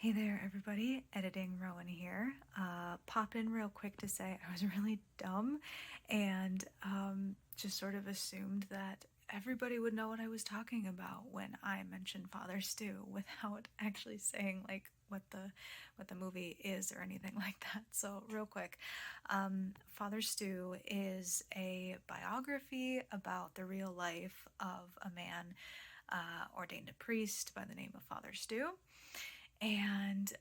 Hey there, everybody. Editing Rowan here. Pop in real quick to say I was really dumb and just sort of assumed that everybody would know what I was talking about when I mentioned Father Stu without actually saying like what the movie is or anything like that. So real quick, Father Stu is a biography about the real life of a man ordained a priest by the name of Father Stu. And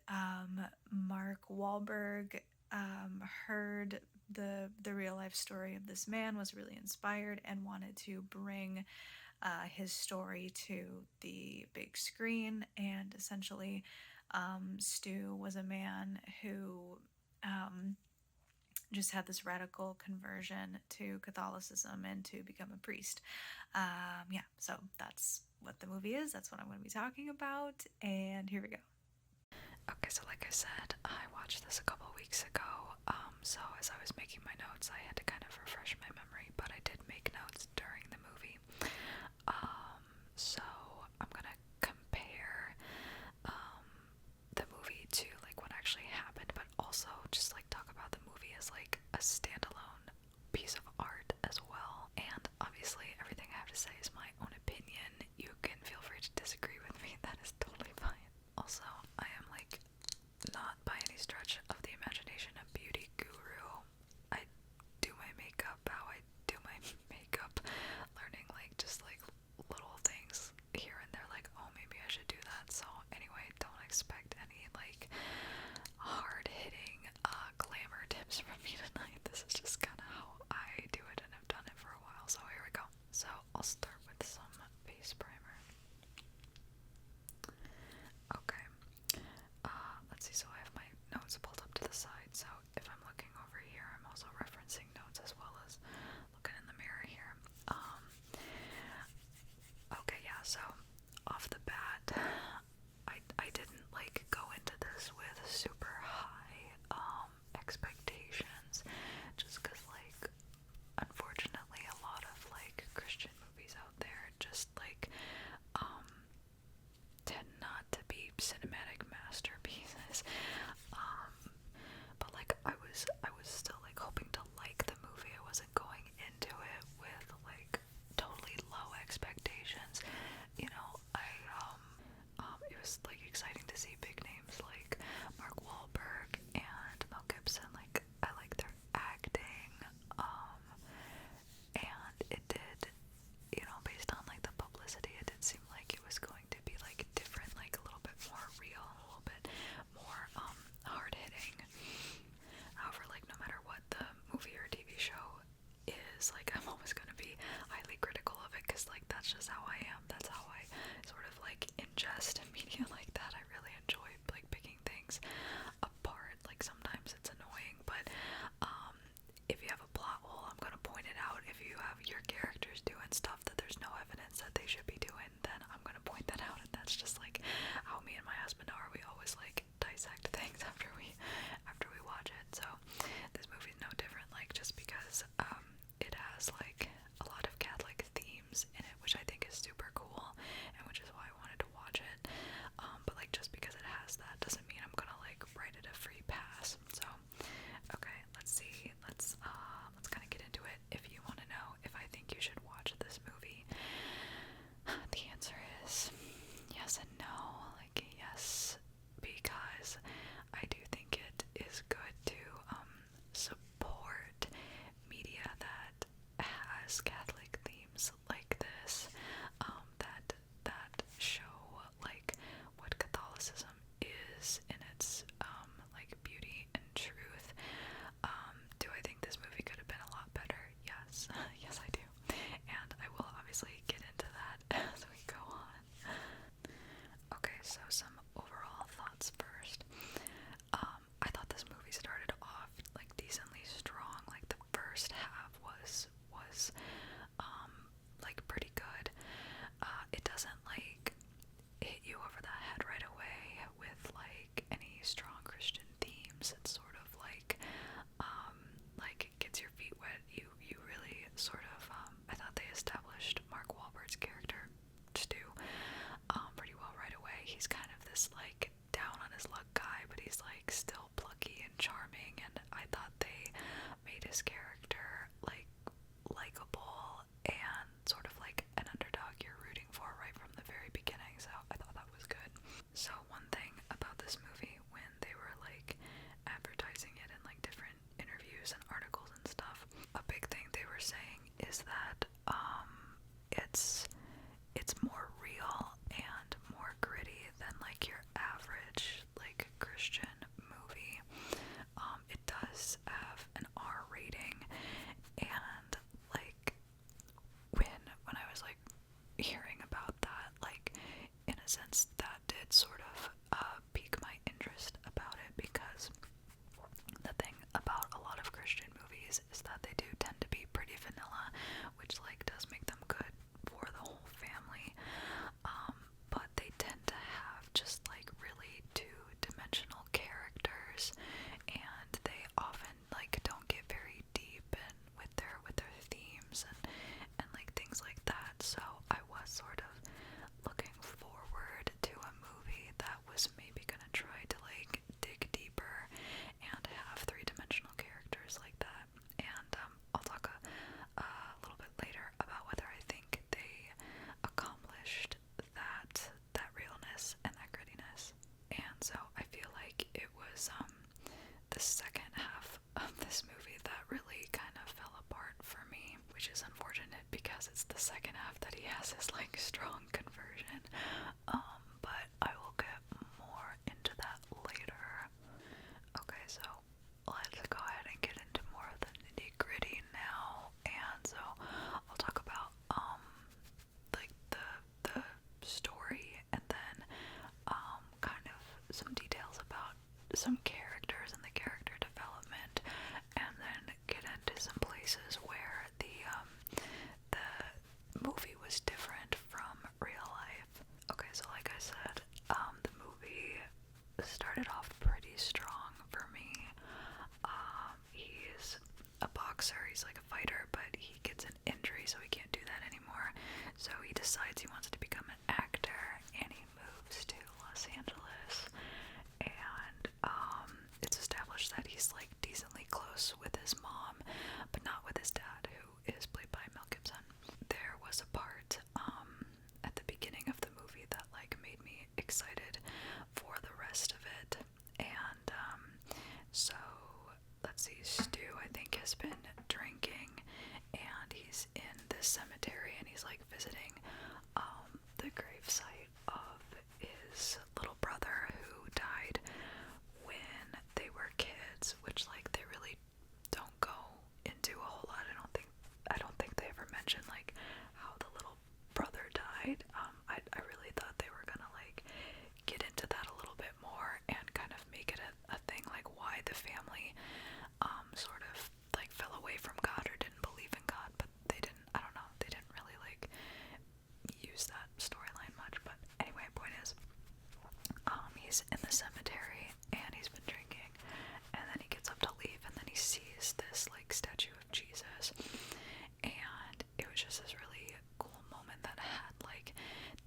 Mark Wahlberg heard the real life story of this man, was really inspired, and wanted to bring his story to the big screen. And essentially, Stu was a man who just had this radical conversion to Catholicism and to become a priest. Yeah, so that's what the movie is. That's what I'm going to be talking about. And here we go. Okay, so like I said, I watched this a couple weeks ago, so as I was making my notes, I had to kind of refresh my memory, but I did make notes during the movie. So I'm gonna compare the movie to like what actually happened, but also just like talk about the movie as like a standalone piece of art as well. And obviously everything I have to say is my own opinion. You can feel free to disagree with me, that is totally fine. Also, I am like not by any stretch of the imagination a beauty guru. I do my makeup how I do my makeup, learning like just like little things here and there, like, oh, maybe I should do that. So anyway, don't expect any like hard-hitting glamour tips from me tonight. This is just kind of how I do it, and I've done it for a while. So here we go. So I'll start with some face primer. Okay. Let's see, so I have my notes pulled up to the side, so if I'm looking over here, I'm also referencing notes as well as looking in the mirror here. Okay, yeah, so off the bat, I didn't like go into this with super high expectations, just because like unfortunately a lot of like Christian movies out there just like tend not to be cinematic masterpieces. But like I was still like hoping to like the movie. I wasn't going into it with like totally low expectations. You know, it was like exciting to see big names like Mark Wahlberg and Mel Gibson. Like I like their acting. And it did, you know, based on like the publicity, it did seem like it was going to be like different, like a little bit more real, a little bit more hard hitting. However, like no matter what the movie or TV show is, like I'm always going to be highly critical of it, because like that's just how I am. That's how I sort of like ingest media like that. I really enjoy like picking things apart. Like sometimes it's annoying, but if you have a plot hole, I'm gonna point it out. If you have your characters doing stuff that there's no evidence that they should be doing, then I'm gonna point that out. And that's just like how me and my husband are. We always like dissect things after we watch it. So this movie's no different. Like just because it has like a lot of Catholic themes in it, which I think is super cool, and which is why I wanted to watch it. But like just because it has that doesn't mean I'm gonna like write it a free pass. So okay, let's see. Let's kind of get into it. If you want to know if I think you should watch this movie, the answer is yes and no. Like yes, because I do think it is good to support media that has Catholic themes like this, that show like what Catholicism is in its like beauty and truth. Do I think this movie could have been a lot better? Yes. Yes, I do. And I will obviously get into that as we go on. Okay, so some overall thoughts first. I thought this movie started off like decently strong. Like the first half was like pretty good. It doesn't like hit you over the head right away with like any strong Christian themes. It's sort of like gets your feet wet. You really sort of I thought they established Mark Wahlberg's character Stu pretty well right away. He's kind of this character like likable and sort of like an underdog you're rooting for right from the very beginning, so I thought that was good. So one thing about this movie, when they were like advertising it in like different interviews and articles and stuff, a big thing they were saying is that it's more real and more gritty than like your average like Christian movie. It does have an R rating, and like when I was like hearing about that, like in a sense that did sort of pique my interest about it, because the thing about a lot of Christian movies is that they do tend to be pretty vanilla, which like does make them good for the whole family, but they tend to have just like really two-dimensional characters, and they often like don't get very deep and with their themes and like things like that. So I was sort of looking forward to a movie that was maybe gonna try to like dig deeper and have three-dimensional characters like that. And I'll talk a little bit later about whether I think they accomplished that realness and that grittiness. And so I feel like it was the second half of this movie that really kind of fell apart for me, which is unfortunate because it's the second half that he has his like strong conversion. But I will get more into that later. Okay, so let's go ahead and get into more of the nitty-gritty now. And so I'll talk about like the story, and then kind of some details about some characters and the character development, and then get into some places where the movie was different from real life. Okay, so like I said, the movie started off pretty strong for me. He's a boxer, he's like a fighter, but he gets an injury, so he can't do that anymore. So he decides he wants to become an actor, and he moves to Los Angeles. And it's established that he's like decently close with his mom, but not with his dad, who is played by Mel Gibson. There was a part at the beginning of the movie that like made me excited for the rest of it. And so let's see, Stu, I think, has been drinking, and he's in this cemetery, and he's like visiting the gravesite of his little brother who died when they were kids, which like they really don't go into a whole lot. I don't think they ever mention like how the little brother died. I really thought they were gonna like get into that a little bit more and kind of make it a thing, like why the family sort of like fell away from God or didn't believe in God, but they didn't. I don't know, they didn't really like use that storyline much. But anyway, point is, he's in the cemetery and he's been drinking, and then he gets up to leave, and then he sees this like statue of Jesus, and it was just this really cool moment that had like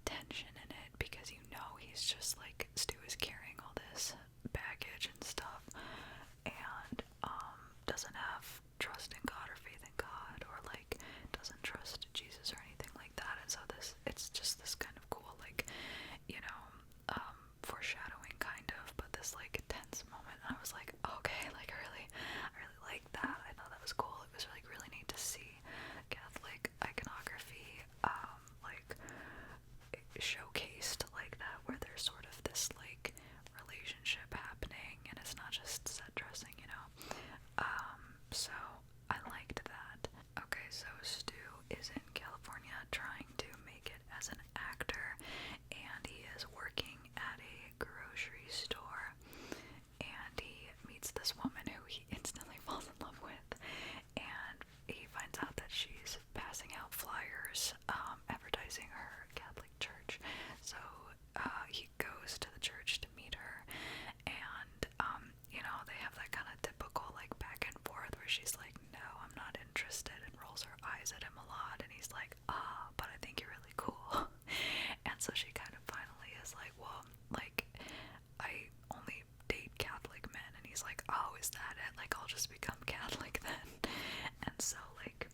tension in it, because you know he's just like, Stu is carrying all this baggage and stuff, and doesn't have trust in God or faith in God, or like doesn't trust Jesus or anything like that. And so it's just this kind of cool like, you know, foreshadowing kind of, but this like tense moment. And I was like, okay, like I really like that. I thought that was cool. It was like really neat to see Catholic iconography like showcased like that, where there's sort of this like relationship happening, and it's not just set dressing, you know. So I liked that. Okay, so Stu is in California trying to make it as an actor, and he is working at a grocery store, and he meets this woman who he instantly falls in love with, and he finds out that she's passing out flyers advertising her Catholic church. So he goes to the church to meet her, and you know, they have that kind of typical like back and forth where she's like, no, I'm not interested, and rolls her eyes at him a lot, and he's like, but I think you're really cool. And so she kind of finally is like, well, like I only date Catholic men, and he's like, oh, is that it? Like I'll just become Catholic then. so like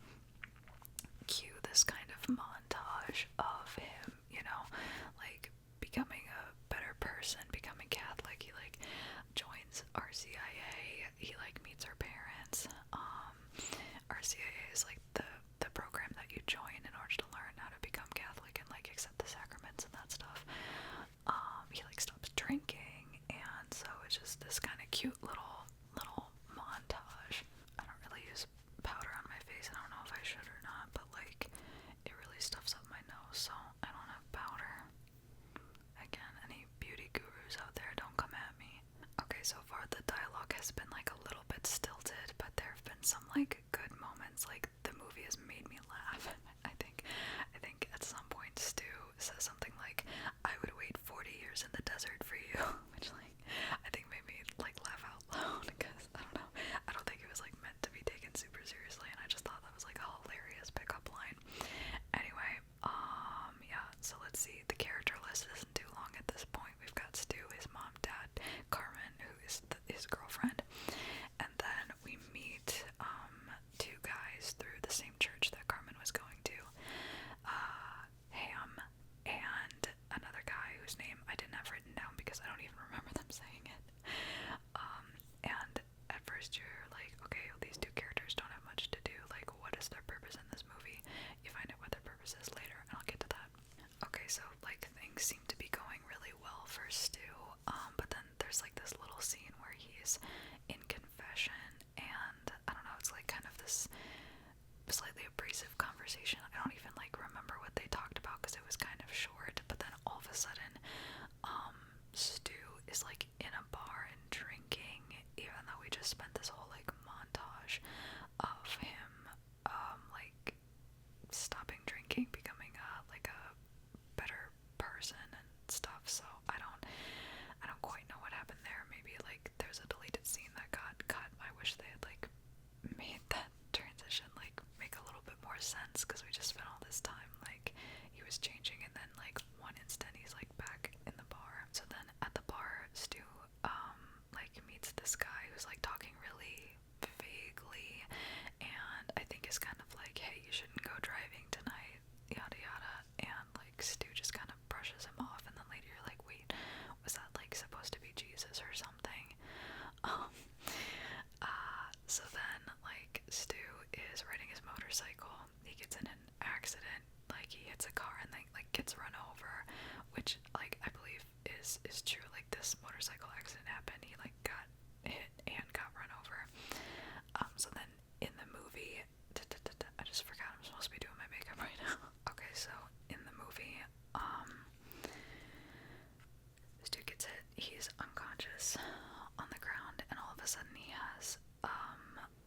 cue this kind of montage of him, you know, like becoming a better person, becoming Catholic. He like joins RCIA, he like meets her parents. RCIA is like the program that you join in order to learn how to become Catholic and like accept the sacraments and that stuff. He like stops drinking, and so it's just this kind of cute little montage. I don't really use powder on my face. I don't know if I should or not, but like it really stuffs up my nose, so I don't have powder. Again, any beauty gurus out there, don't come at me. Okay, so far the dialogue has been like a little bit stilted, but there have been some like good moments. Like the movie has made me laugh. I think at some point Stu says something like, "I would wait 40 years in the desert for you," which like I think made me like laugh out loud because I don't know. I don't think it was like meant to be taken super seriously, and I just thought that was like a hilarious pickup line. Anyway, yeah, so let's see. The character list isn't too long at this point. We've got Stu, his mom, dad, Carmen, who is his girlfriend, and then we meet two guys through the same church that Carmen was going to. Ham and another guy whose name I didn't have written down because I don't even remember them saying it. And at first you're like, okay, well, these two characters don't have much to do. Like, what is their purpose in this movie? You find out what their purpose is later, and I'll get to that. Okay, so like things seem to be going really well for Stu, but then there's like this little scene where he's in confession, and I don't know, it's like kind of this slightly abrasive conversation. I don't even like remember what they talked about because it was kind of short, but then all of a sudden Stu is like in a bar and drinking, even though we just spent this whole like montage of him like stopping drinking, becoming like a better person and stuff. So I don't quite know what happened there. Maybe like there's a deleted scene that got cut. I wish they had like made that transition like make a little bit more sense, because we just spent all this time like he was changing, and then like one instant he's like back in the bar. So then at the bar, Stu like meets this guy who's like talking really vaguely, and I think is kind of like, hey, you shouldn't go driving tonight, yada yada, and like Stu just kind of brushes him off, and then later you're like, wait, was that like supposed to be Jesus or something? So then like Stu is riding his motorcycle, he gets in an accident, like he hits a car and then like gets run over, which like I believe is true. Like this motorcycle accident happened, he like got hit and got run over. So then in the movie, I just forgot I'm supposed to be doing my makeup right now. Okay, so in the movie, Stu gets hit, he's unconscious on the ground, and all of a sudden he has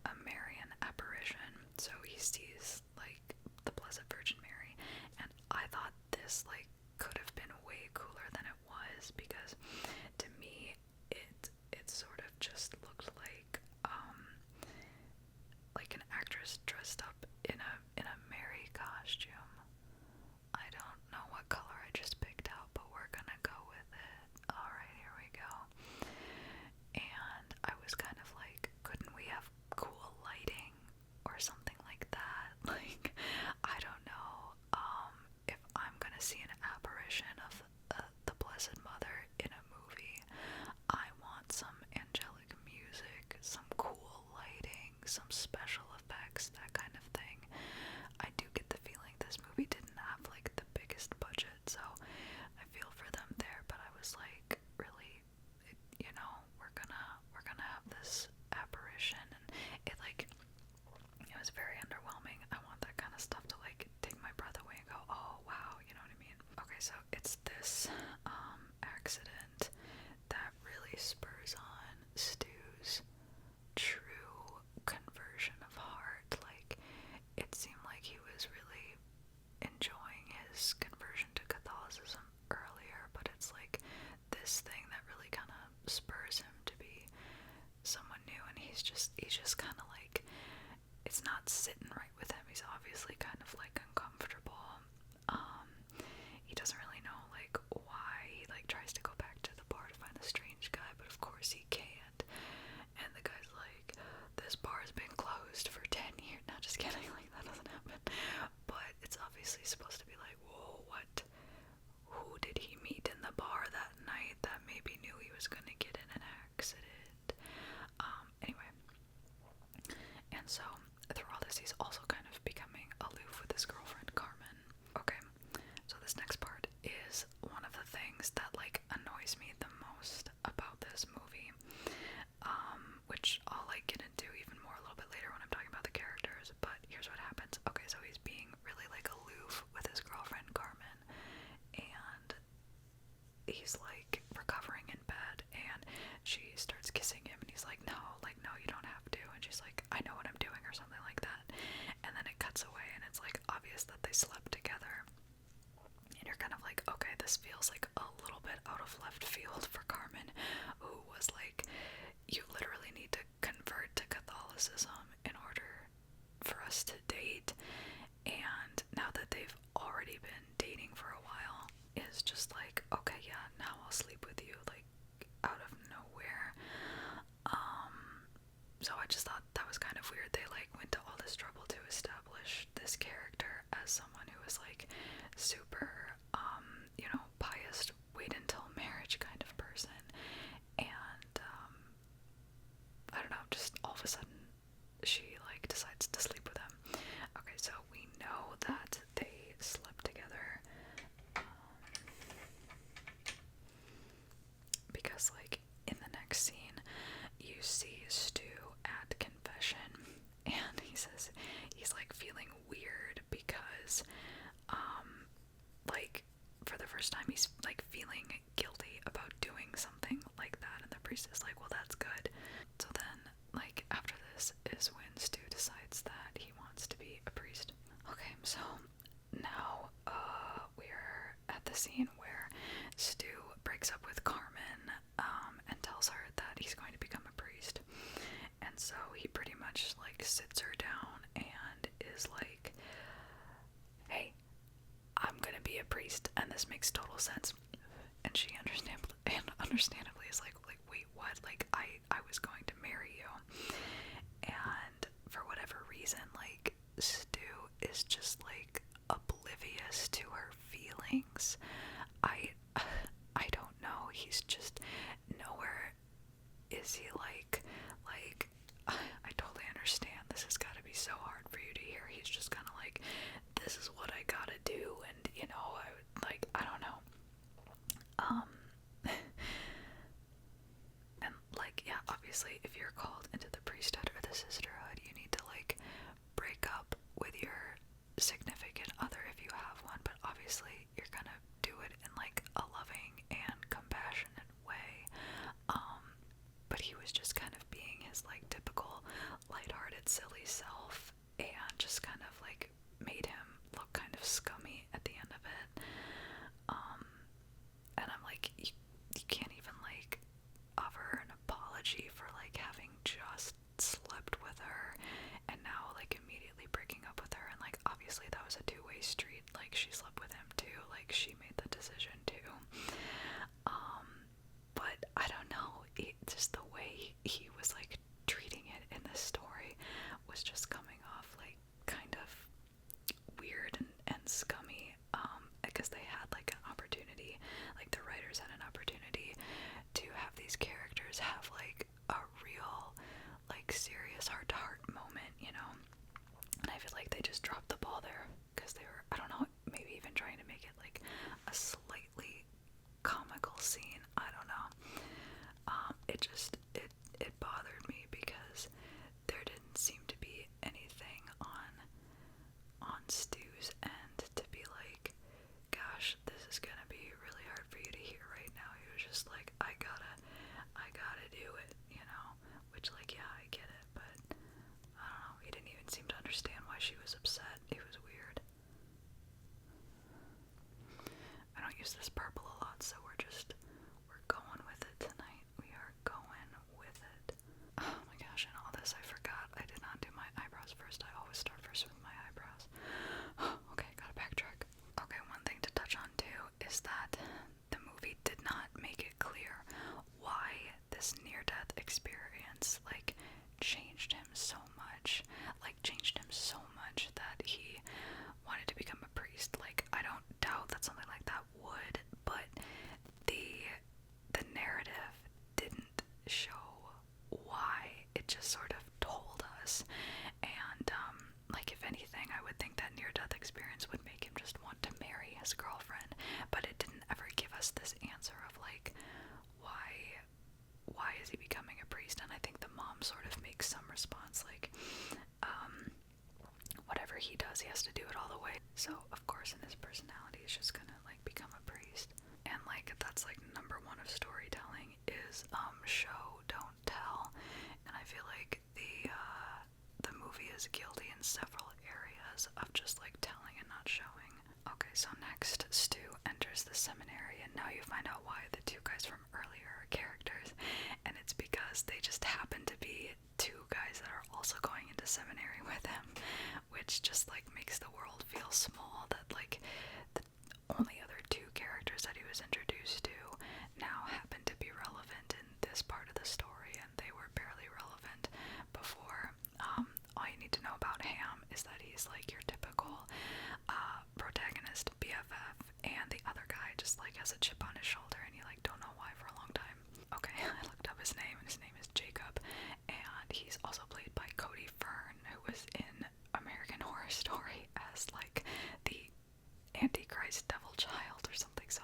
a Marian apparition. So he sees like the Blessed Virgin Mary, and I thought this like could have been way cooler than it was, because to me it sort of just looked like an actress dressed up in a Mary costume. I don't know what color I just picked out, but we're gonna go with it. Alright, here we go. And I was kind of like, couldn't we have cool lighting or something like that? Like, I don't know. If I'm gonna see an apparition of the Blessed Mother in a movie, I want some angelic music, some cool lighting, some special effects, that kind of thing. I do get the feeling this movie didn't have like the biggest budget, so I feel for them there, but I was like, really, you know, we're gonna have this apparition, and it was very underwhelming. I want that kind of stuff to like take my breath away and go, oh wow, you know what I mean? Okay, so it's this accident that really spurs on Stu's true conversion of heart. Like, it seemed like he was really enjoying his conversion to Catholicism earlier, but it's like this thing that really kind of spurs him to be someone new, and he's just kind of like, it's not sitting right with him. He's obviously kind of like uncomfortable. He doesn't really know like why he like tries to go back to the bar to find the strange guy, but of course he can't. And the guy's like, this bar's been closed for 10 years. No, just worries me the most about this movie, which I'll like get into even more a little bit later when I'm talking about the characters, but here's what happens. Okay, so he's being really like aloof with his girlfriend Carmen, and he's like recovering in bed, and she starts kissing him, and he's like, no, you don't have to, and she's like, I know what I'm doing, or something like that, and then it cuts away, and it's like obvious that they slept together, and you're kind of like, okay, this feels like a little bit out of left field for Carmen, who was like, you literally need to convert to Catholicism in order for us to date, and now that they've already been dating for a while, is just like, okay, yeah, now I'll sleep with you, like, out of nowhere. So I just thought that was kind of weird. They like went to all this trouble to establish this character as someone who was like super, pious, wait until marriage kind of person, and I don't know, just all of a sudden she like decides to sleep with him. Okay, so we know that they slept together, because like in the next scene you see Stu at confession, and he says he's like feeling weird because like for the first time he's like feeling guilty about doing something like that, and the priest is like, well, that's good. So then like after this is when Stu decides that he wants to be a priest. Okay, so now we're at the scene where Stu breaks up with Carmen, and tells her that he's going to become a priest. And so he pretty much like sits her down and is like, hey, I'm gonna be a priest, and this makes total sense. And she understandably is like, wait, what? Like, I was going to marry you. And for whatever reason, like, Stu is just like oblivious to her feelings. I don't know. He's just nowhere is he like I totally understand. This has got to be so hard for you to hear. He's just kind of like, this is what I gotta do, and I don't know. And like, yeah, obviously, if you're called into the priesthood or the sisterhood, you need to like break up with your significant other if you have one, but obviously you're gonna do it in like a loving and compassionate way. But he was just kind of being his like typical lighthearted, silly self, and just kind of like made him look kind of scummy at the end of it. And I'm like, you can't even like offer her an apology for like having just slept with her and now like immediately breaking up with her. And like obviously that was a two-way street. Like she slept with him too, like she made the decision too. But I don't know, just the way he was like treating it in this story was just coming off like kind of weird and scummy, because they had like an opportunity, like the writers had an opportunity to have these characters have like a real like serious heart-to-heart moment, and I feel like they just dropped the ball there because they were, I don't know, maybe even trying to make it like a slightly comical scene. I don't know. It bothered me because there didn't seem to be anything on Stu's end to be like, gosh, this is gonna be really hard for you to hear right now. He was just like, I gotta do it, which like, yeah, I get it, but I don't know, he didn't even seem to understand why she was upset. It was weird. I don't use this purple a lot, so we're going with it tonight. We are going with it. Oh my gosh, and all this I forgot. I did not do my eyebrows first. I always start first with my eyebrows. Okay, gotta backtrack. Okay, one thing to touch on too is that the movie did not make it clear why this near-death experience like changed him so much. Like changed him so much that he wanted to become a priest. Like I don't doubt that something like that would, but the narrative didn't show why. It just sort of told us, and why is he becoming a priest? And I think the mom sort of makes some response like, whatever he does, he has to do it all the way. So of course in his personality he's just gonna like become a priest. And like that's like number one of storytelling is show, don't tell. And I feel like the movie is guilty in several areas of just like telling and not showing. Okay, so next Stu enters the seminary, and now you find out why the two guys from earlier are characters, and it's because they just happen to be two guys that are also going into seminary with him, which just like makes the world feel small, that like the only other two characters that he was introduced to now happen to be relevant in this part of the story, and they were barely relevant before. All you need to know about Ham is that he's like your typical protagonist BFF, and the other guy just like has a chip on his shoulder and you like don't know why for a long time. Okay, I looked up his name, and his name is Jacob, and he's also played by Cody Fern, who was in American Horror Story as like the Antichrist devil child or something. So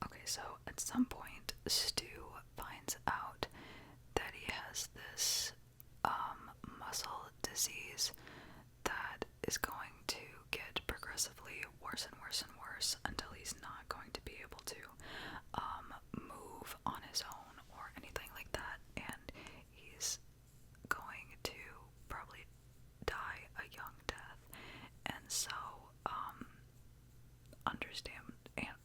okay, so at some point Stu finds out that he has this muscle disease that is going to get progressively worse and worse and worse until he's not going to be able to move on his own or anything like that, and he's going to probably die a young death. And so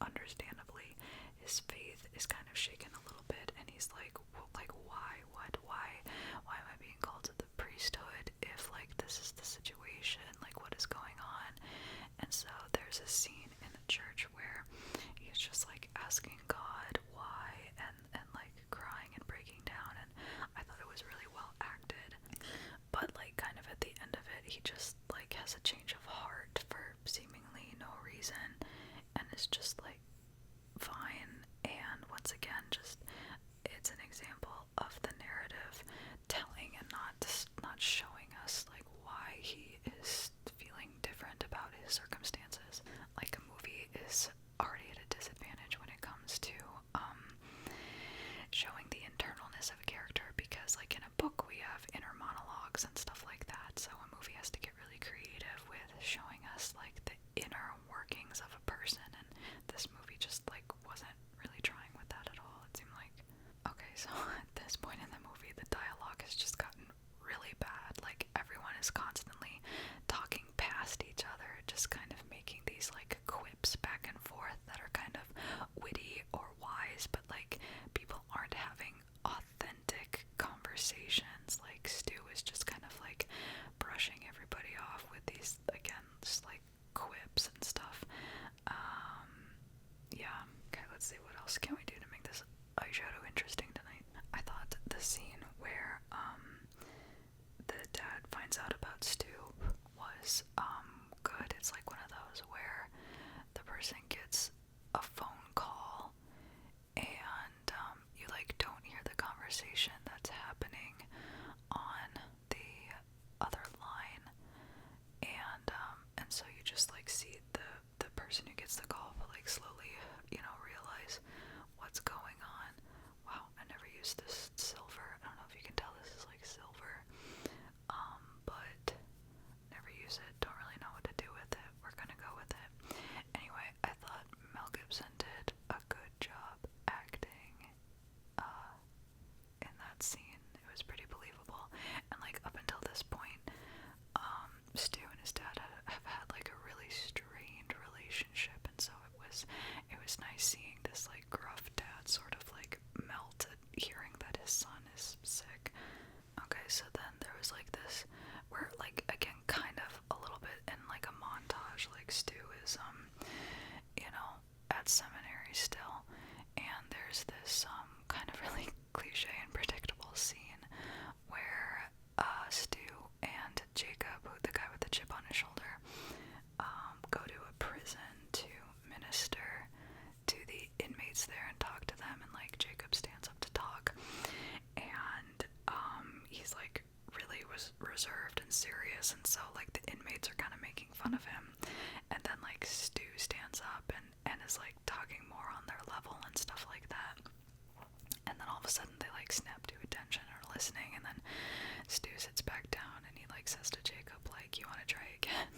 understandably his faith is kind of shaken a little bit, and he's like, well, like why am I being called to the priesthood if like this is the situation, like what is going on? And so there's a scene in the church where he's just like asking God why, and like crying and breaking down, and I thought it was really well acted. But like kind of at the end of it, he just like has a change of heart for seemingly no reason, and it's just like fine. And once again, just it's an example of the narrative telling and not showing us like why he is feeling different about his circumstances. Like a movie is already at a disadvantage when it comes to showing the internalness of a character, because like in a book we have inner monologues and stuff like that, so a movie has to get really creative with showing us like the inner workings of a person, and this movie just like wasn't really trying with that at all, it seemed like. Okay, so at this point in the movie the dialogue has just gotten really bad. Like everyone is constantly talking past each other, just kind of making these like quips back and forth that are kind of witty or wise, but like people aren't having authentic conversations. Like Stu is just kind of like brushing everybody off with these, again, just like quips and stuff. Yeah. Okay, let's see, what else can we do to make this eyeshadow interesting tonight? I thought the scene where the dad finds out about Stu was good. It's like one of those where the person gets a phone call and you like don't hear the conversation that's happening on the other line, and so you just like see the person who gets the call but like slowly, you know, realize what's going on. Wow, I never used this silver. I don't know if you can tell this is like silver, but never use it, don't really know what to do with it. We're gonna go with it anyway. I thought Mel Gibson did a good job acting in that scene. It was pretty believable, and like up until this point Stu and his dad have had like a really strained relationship, and so it was nice seeing this like gruff dad sort of like melt at hearing that his son is sick. Okay, so then there was like this where like again kind of a little bit in like a montage, like Stu is you know, at seminary still, and there's this kind of really cliche and predictable scene where Stu and Jacob, the guy with the chip on his shoulder, go to a prison to minister to the inmates there and talk to them, and like Jacob stands up to talk, and he's like really was reserved and serious, and so like the inmates are kind of making fun of him, and then like Stu stands up and is like talking more on their level and stuff like that, and then all of a a sudden they like snap to attention or listening, and then Stu sits back down and he like says to Jacob, like, you want to try again?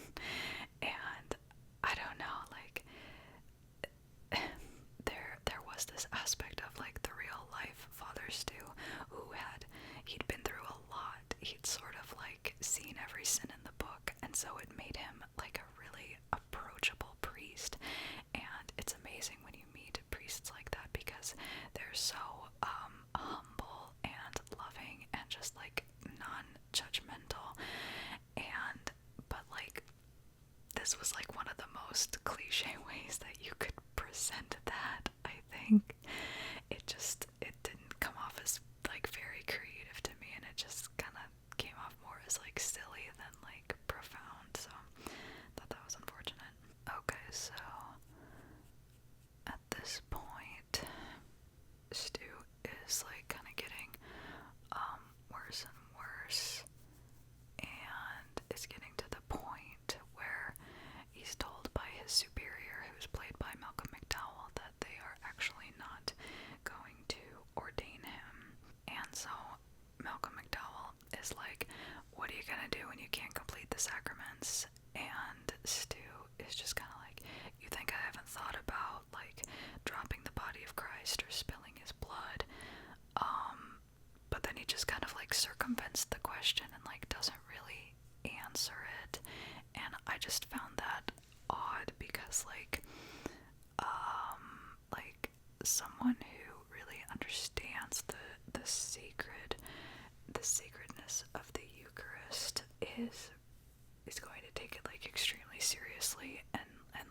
And I don't know, like, there was this aspect of like the real life Father Stu, he'd been through a lot. He'd sort of like seen every sin in the book, and so it made him like a really approachable priest. And it's amazing when you meet priests like that, because they're so humble and loving and just like non-judgmental. But like, this was like one of the most cliche ways that you could present that, I think. It didn't come off as like very creative to me, and it just kind of came off more as like silly than like profound, so thought that was unfortunate. Okay, so at this point, Stu is like kind of getting worse and worse, and it's getting to the point where he's told by his superior, who's played by Malcolm McDowell, that they are actually not going to ordain him. And so Malcolm McDowell is like, what are you gonna do when you can't complete the sacraments? And Stu is just kind of like, you think I haven't thought about like dropping the body of Christ or spilling his blood? But then he just kind of like circumvents the question and like doesn't really answer it. And I just found that odd, because like someone who really understands the sacredness of the Eucharist is going to take it like extremely seriously, and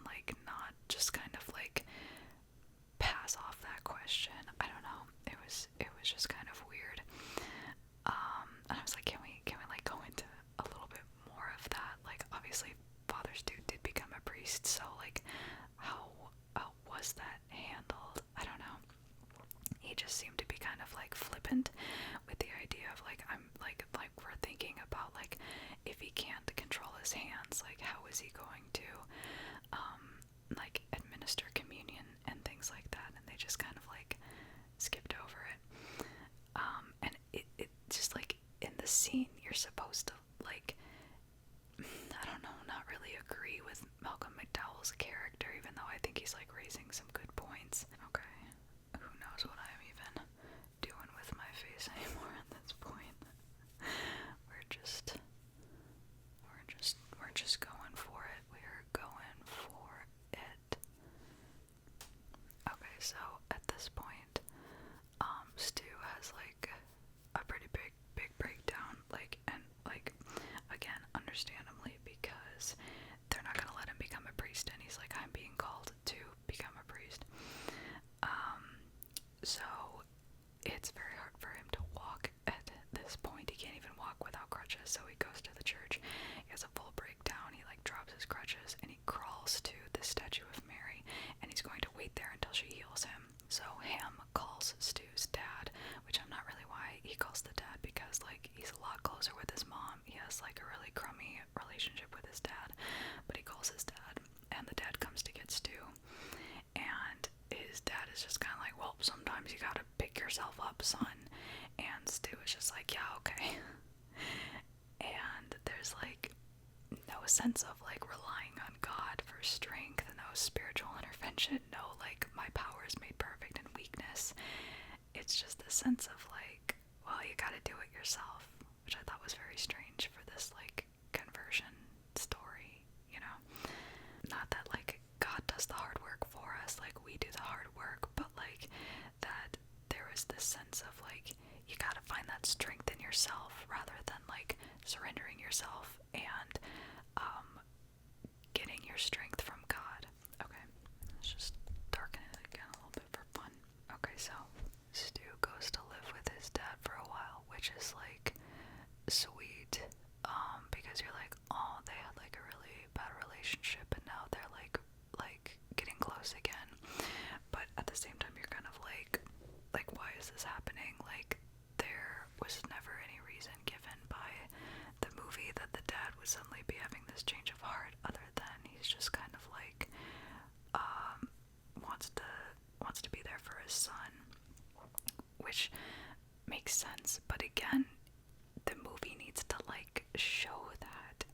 like not just kind of like pass off that question. I don't know. It was just kind of weird. And I was like, can we like go into a little bit more of that? Like, obviously Father Stu did become a priest, so like how was that handled? I don't know. He just seemed to be kind of like flippant with the idea of like, I'm like we're thinking about like, if he can't control his hands, like how is he going to like administer communion and things like that, and they just kind of like skipped over it. And it just like, in the scene you're supposed to like, I don't know, not really agree with Malcolm McDowell's character, even though I think he's like raising some good points. Okay, who knows what I'm even doing with my face anymore at this point. We're just going for it. We're going for it. Okay, so at this point, Stu has like a pretty big breakdown, like, and like, again, understandably, because they're not gonna let him become a priest, and he's like, I'm being called to become a priest. So it's very hard for him to walk at this point. He can't even walk without crutches, so he goes to the church. He has a full breakdown. He like drops his crutches and he crawls to the statue of Mary, and he's going to wait there until she heals him. So Ham calls Stu's dad, which I'm not really why he calls the dad, because like he's a lot closer with his mom. He has like a really crummy relationship with his dad, but he calls his dad, and the dad comes to get Stu, and his dad is just kind of like, well, sometimes you gotta pick yourself up, son. And Stu is just like, yeah, okay. And there's like no sense of like relying on God for strength, no spiritual intervention, no like my power is made perfect in weakness. It's just a sense of like, well, you gotta do it yourself, which I thought was very strange for this like conversion story, you know? Not that like God does the hard work for us, like we do the hard work, but like that there was this sense of like, you gotta find that strength in yourself rather than like surrendering yourself and getting your strength from God. Okay, let's just darken it again a little bit for fun. Okay, so Stu goes to live with his dad for a while, which is like sweet, because you're like, oh, they had like a really bad relationship and now they're like getting close again. But at the same time you're kind of like why is this happening? Like, there was never any reason given by the movie that the dad would suddenly be having this change of heart, other than he's just kind of like wants to be there for his son, which makes sense, but again, the movie needs to like show that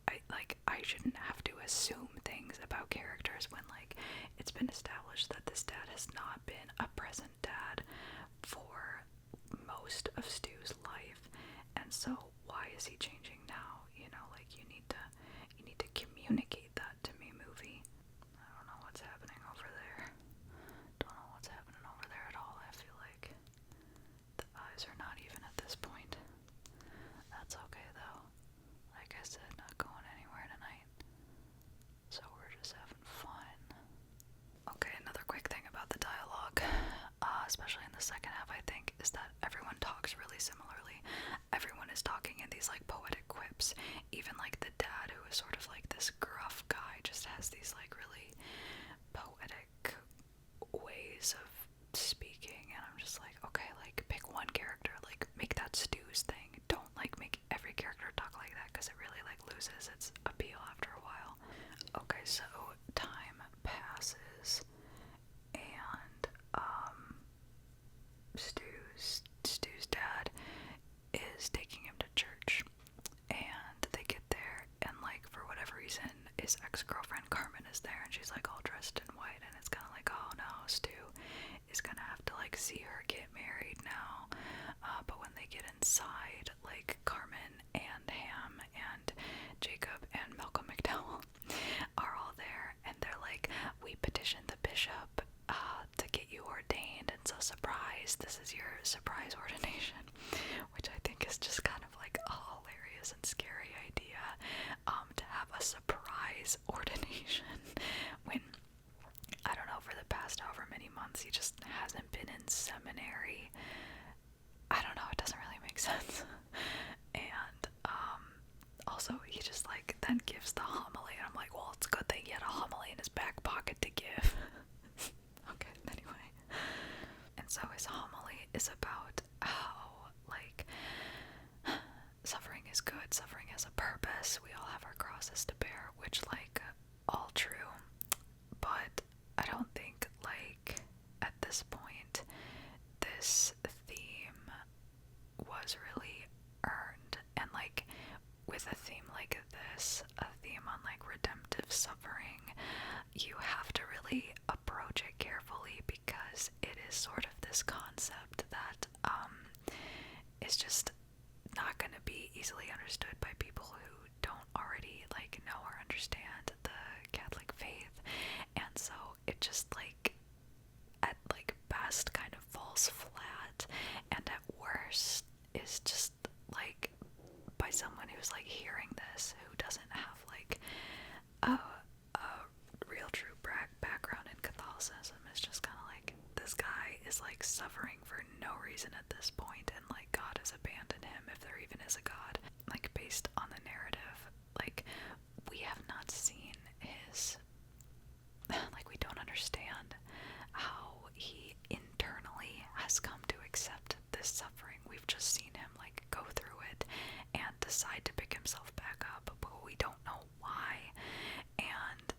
I shouldn't have to assume things about characters when like it's been established that this dad has not been a present dad for most of Stu's life, and so why is he changing now? You know, like you need to communicate that to me, movie. I don't know what's happening over there. Don't know what's happening over there at all. I feel like the eyes are not even at this point. That's okay though. Like I said, not going anywhere tonight. So we're just having fun. Okay, another quick thing about the dialogue, especially in the second half, I think, is that everyone talks really similarly. Everyone is talking in these like poetic quips. Even like the dad, who is sort of like this gruff guy, just has these like really poetic ways of speaking, and I'm just like, okay, like pick one character, like make that Stu's thing. Don't like make every character talk like that, because it really like loses its appeal after a while. Okay, so time passes, and Stu's dad is taking him to church, and they get there, and like for whatever reason his ex-girlfriend Carmen is there, and she's like all dressed in white, and it's kind of like, oh no, Stu is gonna have to like see her get married now. But when they get inside, like Carmen and Ham and Jacob and Malcolm McDowell are all there, and they're like, we petitioned the bishop to get you ordained, and so surprise, this is your surprise ordination, which I think is just kind of like a hilarious and scary idea, to have a surprise ordination when, I don't know, for the past however many months he just hasn't been in seminary. I don't know, it doesn't really make sense. And also he just like then gives the homily, and I'm like, well, it's a good thing he had a homily in his back pocket to give. Okay, anyway. And so his homily is about how like suffering is good, suffering has a purpose, we all have our crosses to bear, which like all true, but I don't think like at this point this theme was really earned. And like with a theme like this, a theme on like redemptive suffering, you have to really approach it carefully, because it is sort of this concept that is just not going to be easily understood by people who don't already like know or understand the Catholic faith. And so it just like at like best kind of falls flat, and at worst is just like by someone who's like hearing this, who doesn't have like a real true background in Catholicism. Is just kind of like, this guy is like suffering for no reason at this point, and like God has abandoned him, if there even is a God. Like based on the narrative, like we have not seen his, like we don't understand how he internally has come to accept this suffering. We've just seen him like go through it and decide to pick himself back up, but we don't know why. And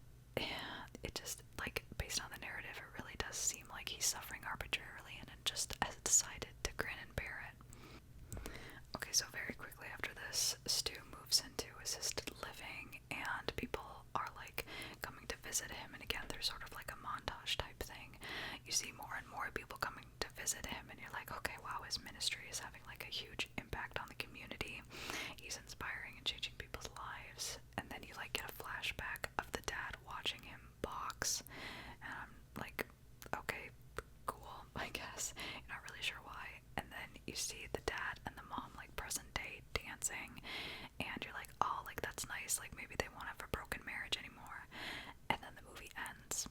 it just like, based on the narrative, it really does seem like he's suffering arbitrarily, and it just has decided to grin and bear it. Okay, so very quickly after this, Stu moves into assisted living, and people are like coming to visit him, and again there's sort of like a montage type thing. You see more and more people coming to visit him, and you're like, okay, wow, his ministry is having like a huge impact on the community. He's inspiring and changing people's lives. And then you like get a flashback of the dad watching him box, and I'm like, okay, cool, I guess. You're not really sure why. And then you see the dad and the mom like present day dancing, and you're like, oh, like that's nice, like maybe they won't have a broken marriage anymore. And then the movie ends,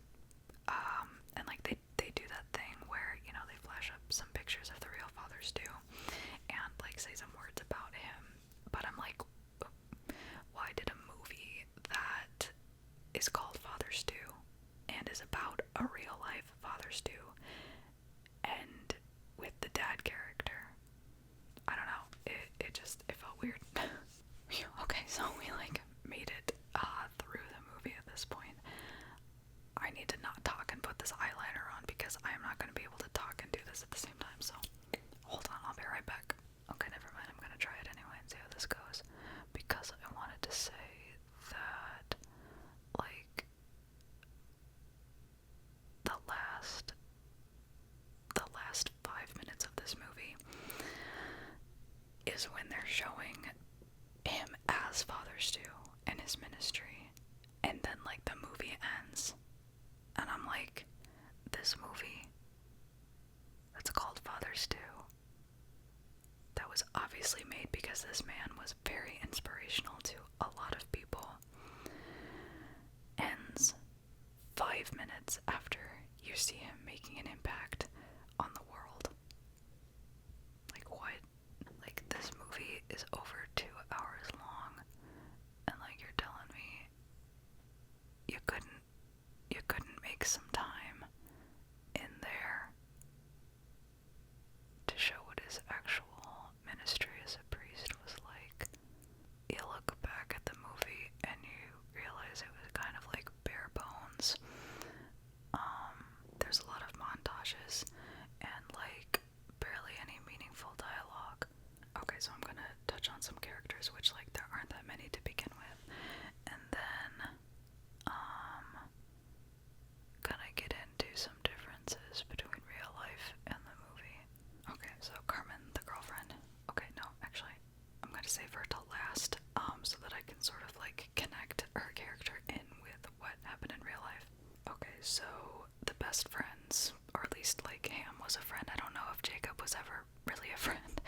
and like they do that thing where, you know, they flash up some pictures of the real Father Stu and like say some words about him. But I'm like, why did a movie that is called Father Stu and is about a real life Father Stu end with the dad character? I don't know, it felt weird. Okay, so we like made it Stu that was obviously made because this man was very inspirational to a lot of people ends 5 minutes after you see him making an impact on the world. Like, what? Like, this movie is over 2 hours long, and like, you're telling me you couldn't make some time in there to show what his actual ministry as a priest was like. You look back at the movie and you realize it was kind of like bare bones. There's a lot of montages and like barely any meaningful dialogue. Okay, so I'm gonna touch on some characters, which like there aren't that many to begin with, and then gonna get into some differences between real life and the movie. Okay, so Carmen, the girlfriend. Okay, no, actually, I'm gonna save her till last, so that I can sort of like connect her character in with what happened in real life. Okay, so the best friends, or at least like Ham was a friend. I don't know if Jacob was ever really a friend.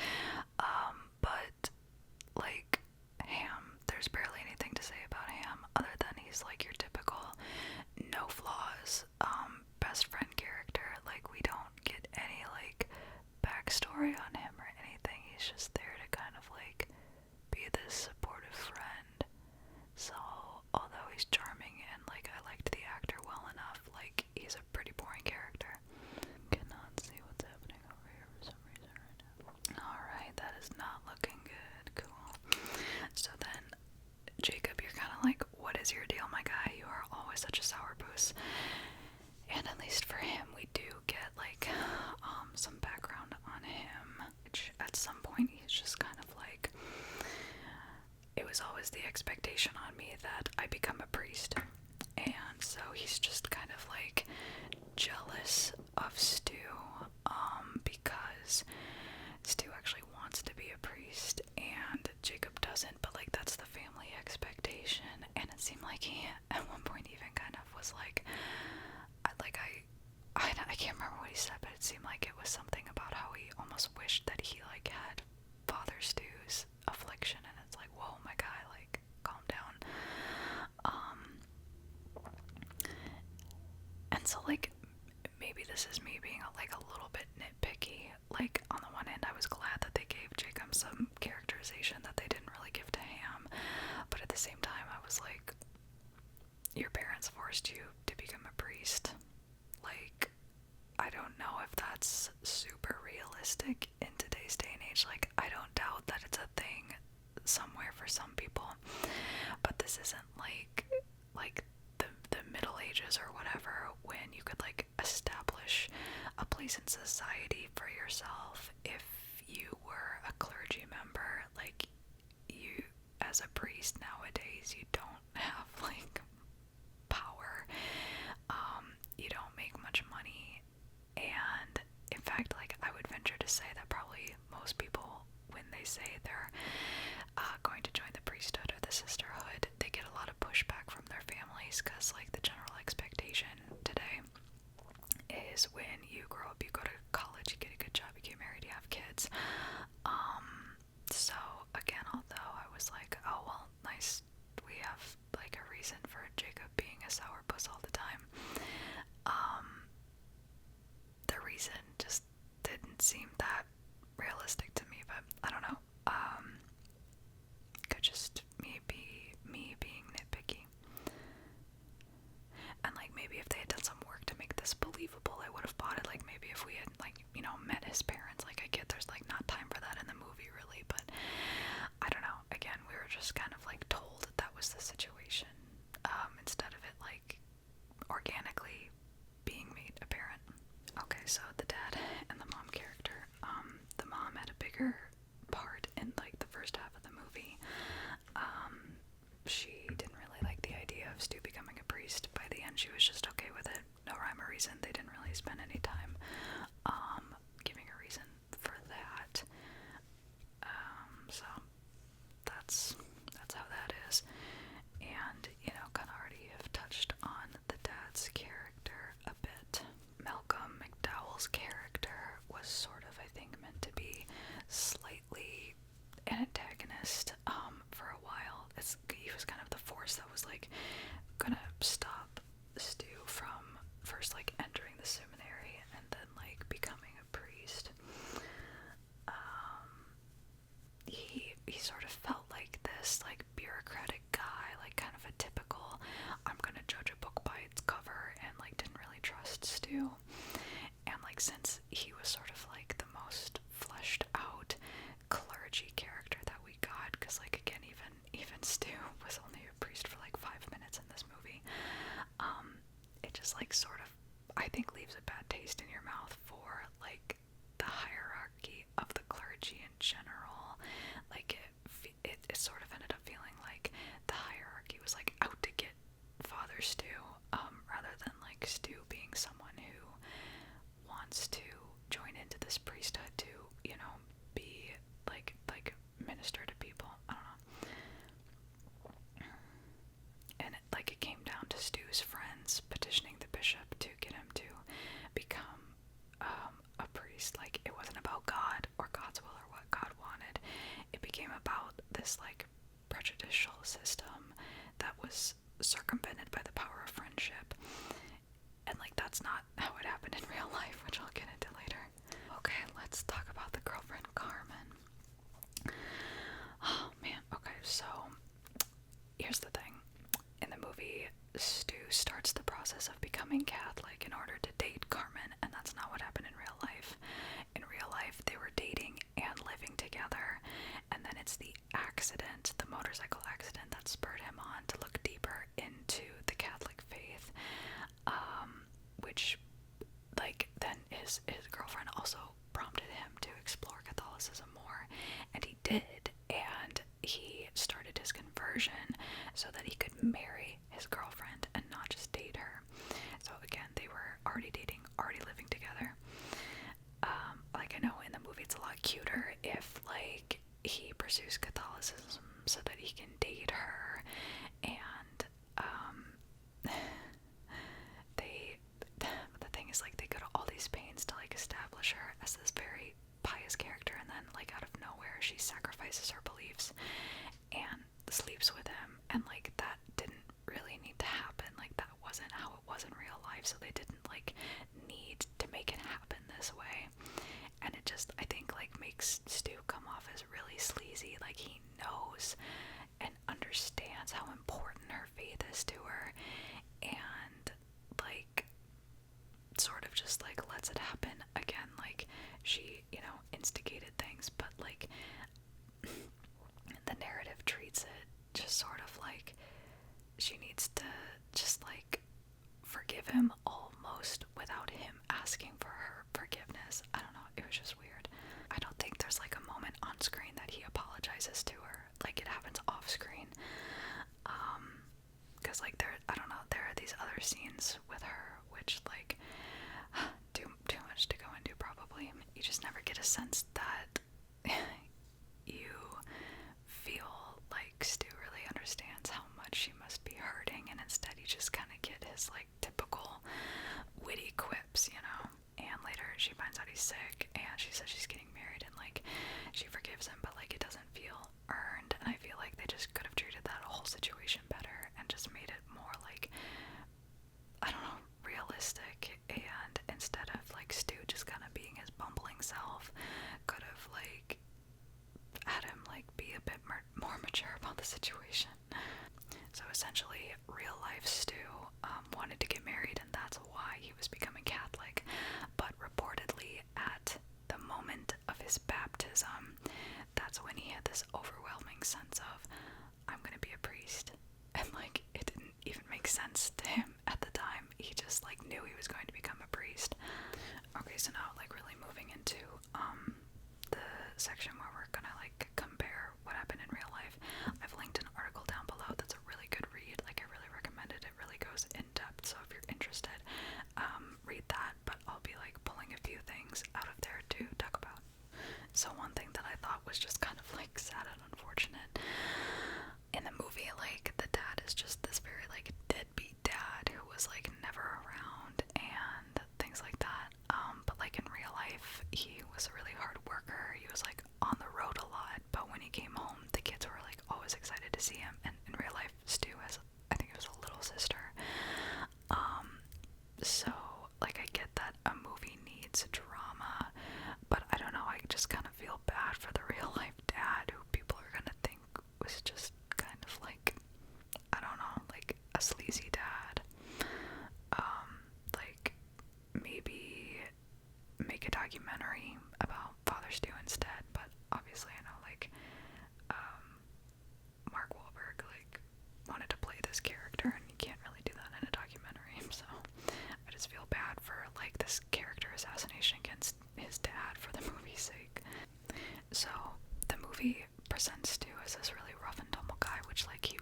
But like Ham, there's barely anything to say about Ham other than he's like your typical no flaws best friend character. Like, we don't get any like backstory on him or anything. He's just there to kind of like be this supportive friend. So although he's charming and like I liked the actor well enough, like he's a pretty boring character. Cannot see what's happening over here for some reason right now. Alright, that is not looking good. Cool. So then Jacob, you're kind of like, what is your deal, my guy? You are always such a sourpuss. And at least for him, we do get like some background on him, which at some point he's just kind of like, it was always the expectation on me that I become a priest, and so he's just kind of like jealous of Stu, because Stu actually wants to be a priest and Jacob doesn't, but like that's the family expectation. And it seemed like he at one point even kind of was like, I can't remember what he said, but it seemed like it was something about how he almost wished that he like had Father Stu's affliction, and it's like, whoa, my guy, like, calm down. And so like maybe this is me being like a little bit nitpicky. Like, on the one hand, I was glad that they gave Jacob some characterization that they didn't really give to Ham, but at the same time I was like, your parents forced you to become a priest. Like, I don't know if that's super realistic in today's day and age. Like, I don't doubt that it's a thing somewhere for some people, but this isn't like the Middle Ages or whatever, when you could like establish a place in society for yourself if you were a clergy member. Like, you as a priest nowadays, you don't have like power, you don't make much money, and in fact, like, I would venture to say that probably most people, when they say they're going to join the priesthood or the sisterhood, they get a lot of pushback from their families, because like the general expectation today is when you grow up, you go to college, you get a good job, you get married, you have kids. So again, although I was like, oh well, nice, we have like a reason for Jacob being a sourpuss all the time, the reason just didn't seem that realistic to me. But I don't know, could just me being nitpicky. And like, maybe if they had done some work to make this believable, I would have bought it. Like, maybe if we had like, you know, met his parents. Like, I get there's like not time for that in the movie really, but I don't know, again, we were just kind of like told that was the situation, instead of it like organically being made apparent. Okay, so the dad and the mom character, the mom had a bigger part in like the first half of the movie. She didn't really like the idea of Stu becoming a priest. By the end, she was just okay with it. No rhyme or reason. They didn't really spend any time giving a reason for that. So that's how that is. And exist for a while. He was kind of the force that was like gonna stop Stu from first like entering the seminary and then like becoming a priest. He sort of felt like this like bureaucratic guy, like kind of a typical I'm gonna judge a book by its cover, and like didn't really trust Stu. And like since he was sort of like the most fleshed out clergy character that we got, because like again even Stu was only a priest for like 5 minutes in this movie, it just like sort of I think leaves a bad taste in your mouth for like the hierarchy of the clergy in general. Like it sort of ended up feeling like the hierarchy was like out to get Father Stu, rather than like Stu being someone who wants to join into this priesthood to, you know, be like minister to people. I don't know. And it came down to Stu's friends petitioning the bishop to get him to become a priest. Like it wasn't about God or God's will or what God wanted. It became about this like prejudicial system that was circumvented by the power of friendship. And like that's not how it happened in real life, which I'll get into later. Okay, let's talk about the girlfriend Carmen. Oh man, okay, so here's the thing. In the movie, Stu starts the process of becoming Catholic in order to date Carmen, and that's not what happened in real life. In real life, they were dating and living together, and then it's the accident, the motorcycle accident, that spurred him on to look deeper into the Catholic faith, which, like, then his girlfriend also prompted him to explore Catholicism more, and he did, and he started his conversion so that he could marry his girlfriend and not just date her. So again, they were already dating, already living together. Like I know in the movie it's a lot cuter if like he pursues Catholicism so that he can date her, and the thing is like they go to all these pains to like establish her as this very pious character, and then like out of nowhere she sacrifices her beliefs and sleeps with him, and like that didn't really need to happen. Like that wasn't how it was in real life, so they didn't like need to make it happen this way. And it just I think like makes Stu come off as really sleazy. Like he knows and understands how important her faith is to her, and like sort of just like lets it happen again. Like she, you know, instigated things, but like the narrative treats it just sort of like she needs to just like forgive him almost without him asking for her forgiveness. I don't know, it was just weird. I don't think there's like a moment on screen that he apologizes to her. Like it happens off screen. Because like I don't know, there are these other scenes with her which like too much to go into probably. You just never get a sense that you feel like Stu really understands how much she must be hurting, and instead you just kind of get his like typical witty quips, you know. And later she finds out he's sick and she says she's getting married, and like she forgives him, but like it doesn't feel earned, and I feel like they just could have treated that whole situation better and just made it more like, I don't know, realistic. And instead of like Stu just kind of being his bumbling self, could have like had him like be a bit more mature about the situation. So essentially, real life Stu wanted to get married, and that's why he was becoming Catholic. But reportedly, at the moment of his baptism, that's when he had this overwhelming sense of, I'm gonna be a priest. And like, it didn't even make sense to him at the time. He just like knew he was going to become a priest. Okay, so now like really moving into the section where we're gonna like compare what happened in real life. I've linked an article down below that's a really good read. Like I really recommend it. It really goes in depth. So if you're interested, read that. But I'll be like pulling a few things out of there to talk about. So one thing that I thought was just kind of like sad and unfortunate in the movie, like the dad is just this very like deadbeat dad who was like never around and things like that. But like in real life, he was a really hard worker. He was like on the road a lot, but when he came home, the kids about Father Stu instead, but obviously I know, like, Mark Wahlberg, like, wanted to play this character, and you can't really do that in a documentary, so I just feel bad for, like, this character assassination against his dad for the movie's sake. So, the movie presents Stu as this really rough and tumble guy, which, like, he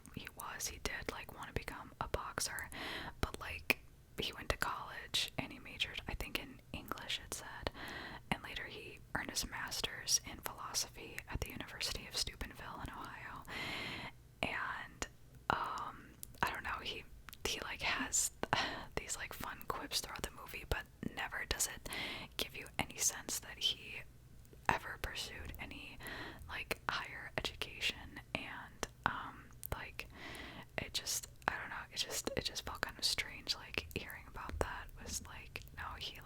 did, like, want to become a boxer, but, like, he went to college, and he majored, I think, in English, it said, and later he earned his master's in philosophy at the University of Steubenville in Ohio, and, I don't know, he like, has these, like, fun quips throughout the movie, but never does it give you any sense that he ever pursued any, like, higher education, and, like, it just, I don't know, it just felt kind of strange, like, hearing about that was, like, no, he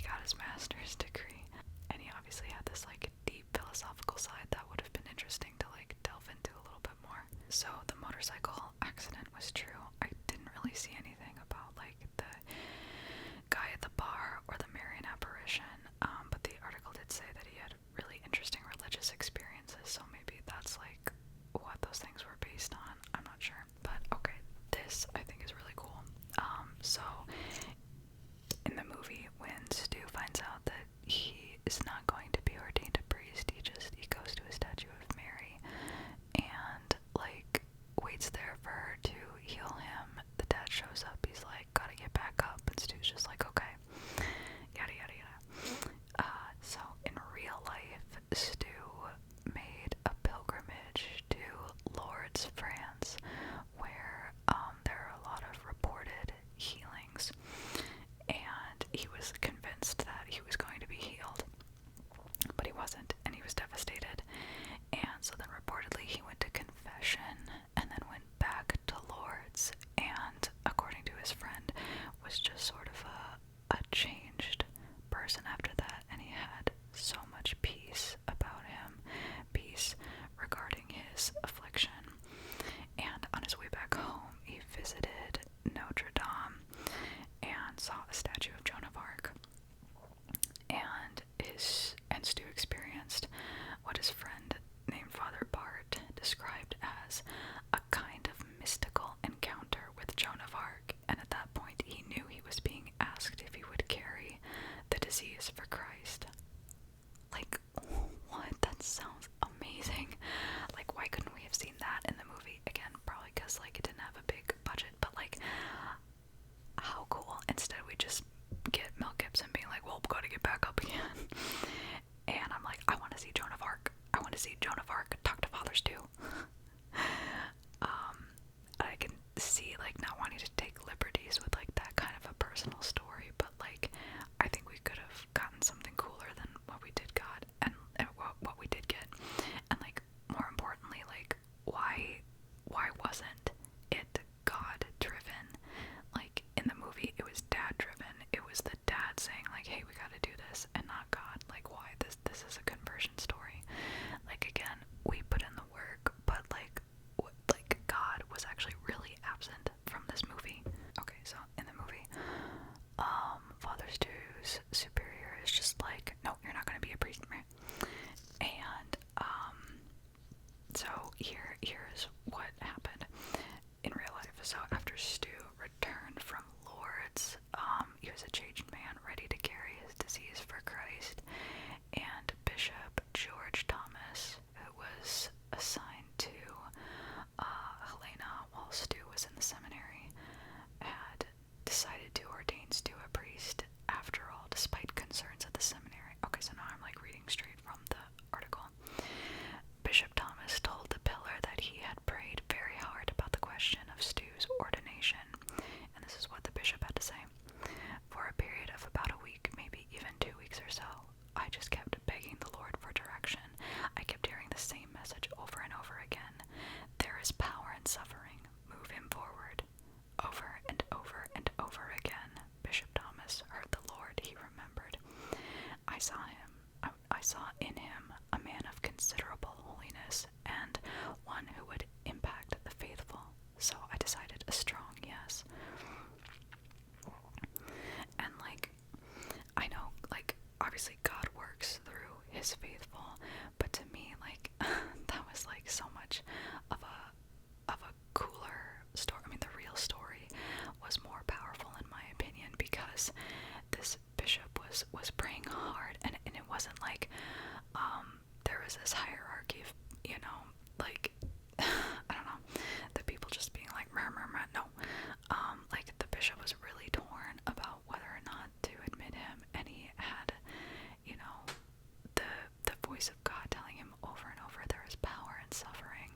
got his master's degree, and he obviously had this, like, deep philosophical side that would have been interesting to, like, delve into a little bit more. So, the motorcycle accident was true. I didn't really see anything about, like, the guy at the bar or the Marian apparition, but the article did say that he had really interesting religious experiences, so maybe that's, like, what those things were based on. I'm not sure. But, okay, this, I think, is really cool. So, in the movie, when Stu finds out that he is not going to be ordained a priest, he goes to a statue of Mary, and, like, waits there for her to heal him. The dad shows up, he's like, gotta get back up, and Stu's just like, okay, yada yada yada. So in real life, Stu made a pilgrimage to Lourdes, France, where there are a lot of reported healings, and he was convinced that he was going to be healed, but he wasn't, and he was devastated. And so then reportedly he went to confession and then went back to Lourdes, and according to his friend, was just sort of a changed person after that, and he had so much peace about him, peace regarding his affliction. And on his way back home, he visited Notre Dame and saw a statue of Joan of Arc, and Stu experienced what his friend named Father Bart described as a kind of mystical encounter with Joan of Arc, and at that point he knew he was being asked if he would carry the disease for Christ. Like, what? That sounds amazing. Like, why couldn't we have seen that in the movie? Again, probably because, like, it didn't have a big budget, but, like, how cool. Instead we just get Mel Gibson being like, well, gotta get back up again. And I'm like, I want to see Joan of Arc. I want to see Joan of Arc talk to Father Stu. I can see, like, not wanting to take liberties with, like, that kind of a personal story, but, like, I think we could have gotten something cooler than what we did got, and what we did get. And, like, more importantly, like, why wasn't it God driven? Like, in the movie, it was dad driven. It was the dad saying, like, hey, we gotta do this, and not God. Like, why? This is a conversion story. Like, again, we put in the work, but, like, God was actually really absent from this movie. Okay, so in the movie, Father Stu's superior is just like, no, you're not gonna be a priest, right? And so here's what happened in real life. So after Stu returned from Lourdes, he was a changed man, ready to carry his disease for Christ, and Bishop George Thomas, who was assigned to Helena while Stu was in the seminary, had decided to ordain Stu a priest after all, despite concerns at the seminary. Okay, so now I'm, like, reading straight from the article. Bishop Thomas told the pillar that he had prayed very hard about the question of Stu's ordination, and this is what the bishop had to say. For a period of about a week, maybe even 2 weeks or so, I just kept begging the Lord for direction. I kept hearing the same message over and over again. There is power in suffering. Move him forward. Over and over and over again, Bishop Thomas heard the Lord he remembered. I saw in him a man of considerable holiness and one who would impact the faithful. So I decided a strong yes. And, like, I know, like, obviously God works through was faithful. But to me, like, that was like so much of a cooler story. I mean, the real story was more powerful in my opinion, because this bishop was praying hard, and it wasn't like there was this hierarchy of, like, I don't know, the people just being like meh, meh, meh. No, like, the bishop was really torn about whether or not to admit him, and he had, the voice of God telling him over and over there is power in suffering,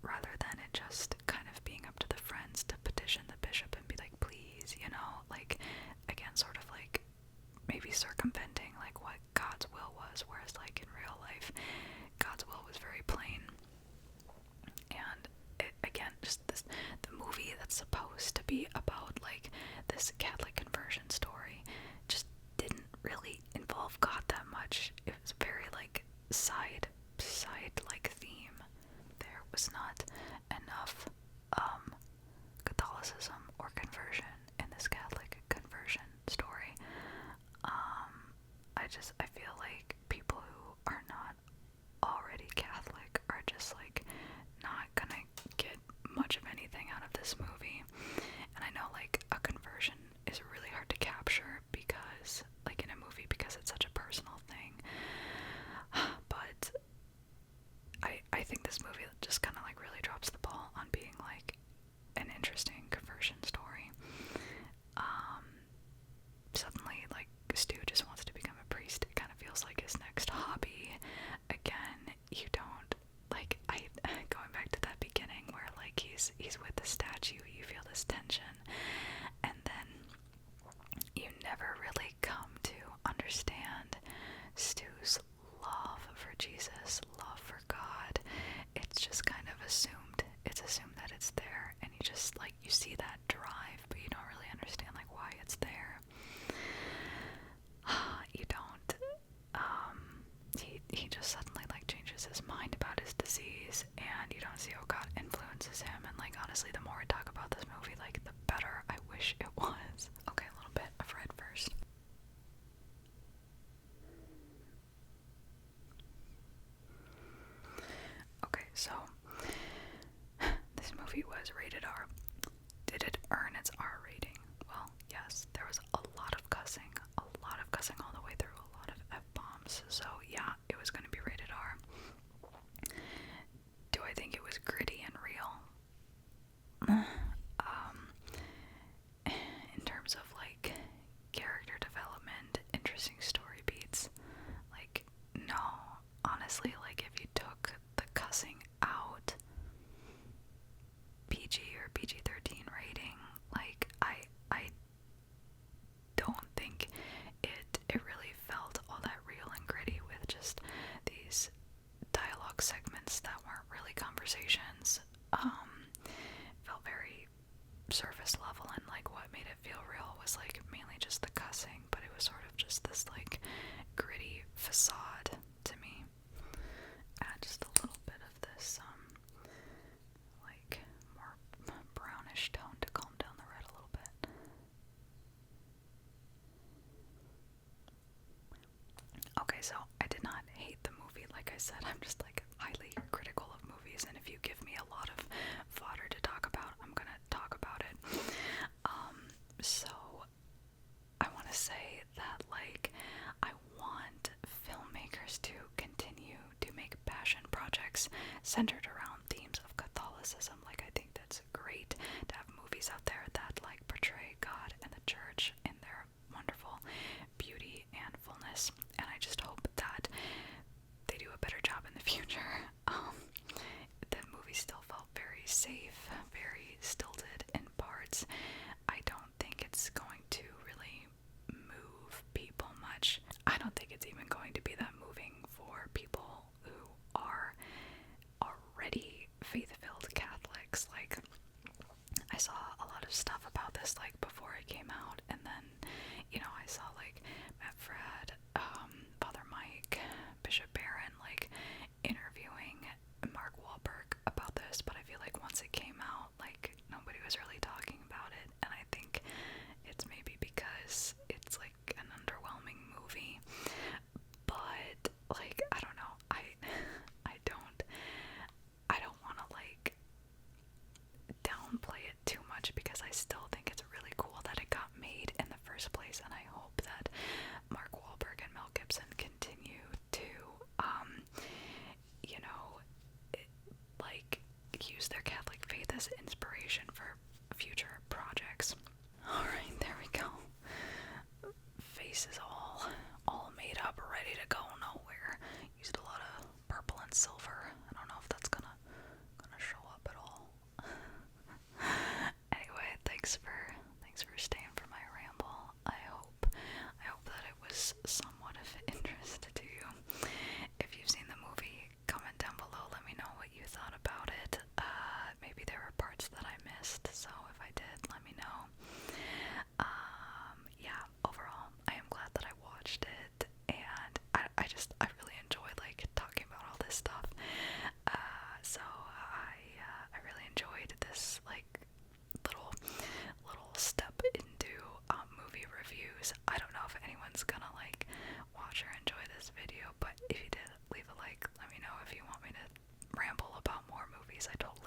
rather than it just kind of being up to the friends to petition the bishop and be like, please, like, again, sort of like maybe circumventing like what God's will was, whereas like in real life, God's will was very plain. And again, just the movie that's supposed to be about like this Catholic conversion story just didn't really involve God that much. It was very like side like theme. There was not enough Catholicism or conversion in this Catholic conversion story. I feel like people who are not already Catholic are just like not gonna get much of anything out of this movie. And I know like a conversion is really hard to capture because like in a movie, because it's such a personal thing. But I think this movie just kind of like really drops the ball on being like an interesting conversion story. Suddenly like Stu just wants to become a priest. It kind of feels like his next hobby. Again, you don't like, going back to that beginning where like he's with the statue, you feel this tension, and then you never really come to understand Stu's love for Jesus, love for God. It's just kind of assumed. It's assumed that it's there, and you just like, you see that drive, but you don't really understand like why it's there. You don't. He just suddenly like changes his mind about his disease, and you don't see how God influences him. And like honestly, the more I talk about this movie, like the better I wish it was. Okay, a little bit of red first. Okay, so this movie was rated R. Did it earn its R rating? Well, yes. There was a lot of cussing all the way through, a lot of F-bombs. So yeah, it was going to be rated R. Do I think it was gritty and real? In terms of like character development, interesting story beats, like no. Honestly, like if you took the cussing out, PG or PG-13 rating, like I don't think it really felt all that real and gritty, with just these dialogue segments that weren't really conversations. Felt very surface level, and like what made it feel real was like mainly just the cussing, but it was sort of just this like gritty facade to me. Add just a little bit of this like more brownish tone to calm down the red a little bit. Okay, so I did not hate the movie. Like I said, I'm just like highly critical of movies, and if you give me a lot of fodder to talk about, I'm gonna talk about it. So I want to say that like I want filmmakers to continue to make passion projects centered around themes of Catholicism. Like I think that's great to have movies out there that like portray God and the church in their wonderful beauty and fullness, and I just hope that they do a better job in the future. The movie still felt very safe, very stilted in parts. I don't think it's going to really move people much. I don't think it's even going to be that moving for people who are already faith-filled Catholics. Like, I saw a lot of stuff about this like before it came out, and then I saw like Matt Fradd, Father Mike, Bishop Barron like interviewing Mark Wahlberg about this, but I feel like once it came out, like nobody was really talking about it, and I think it's maybe because it's like an underwhelming movie. But movies. I totally